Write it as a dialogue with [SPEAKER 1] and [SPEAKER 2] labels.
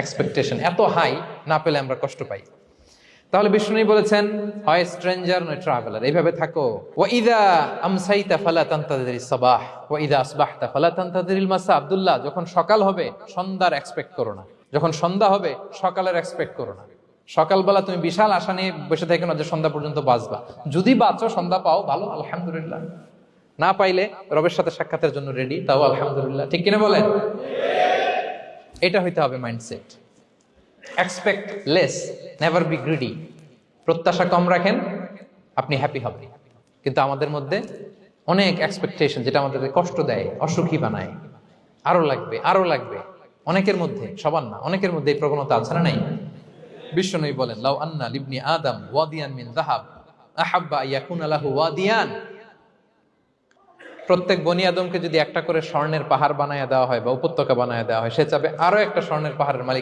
[SPEAKER 1] Expectation এত high, না পেলে আমরা কষ্ট পাই। তাহলে বিষ্ণু বলেছেন, হয় স্ট্রেঞ্জার নয় ট্রাভেলার, এইভাবে থাকো। ওয়া ইযা আমসাইতা ফালা তানতাযিরিস সাবাহ ওয়া ইযা আসবাহতা ফালা তানতাযিরিল মাসা। আব্দুল্লাহ, যখন সকাল হবে সন্ধ্যার এক্সপেক্ট করো না, যখন সন্ধ্যা হবে সকালের এক্সপেক্ট করো না। সকালবেলা তুমি বিশাল আশা নিয়ে বসে থেকো না যে সন্ধ্যা পর্যন্ত বাঁচবা। যদি বাঁচো, সন্ধ্যা পাও, ভালো, আলহামদুলিল্লাহ। না পাইলে রবের সাথে সাক্ষাতের জন্য রেডি, তাও আলহামদুলিল্লাহ। ঠিক কিনা বলেন? এটা হইতে হবে mindset. Expect less, never be greedy. প্রত্যাশা কম রাখেন, আপনি হ্যাপি হবেন। কিন্তু আমাদের মধ্যে অনেক এক্সপেকটেশন, যেটা আমাদেরকে কষ্ট দেয়, অসুখী বানায়। আরো লাগবে, আরো লাগবে। অনেকের মধ্যে, সবার না, অনেকের মধ্যে এই প্রবণতা আছে না নাই? বিশ্বনবী বলেন, লাউ আন্না লিবনি আদম ওয়াদিয়ান মিন যাহাব আহাব্বা ইয়াকুনা লাহু ওয়াদিয়ান। প্রত্যেক বনি আদমকে যদি একটা করে স্বর্ণের পাহাড় বানায় দেওয়া হয় বা উপত্যকা বানায় দেওয়া হয়, সে চাবে আরো একটা স্বর্ণের পাহাড়ের মালিক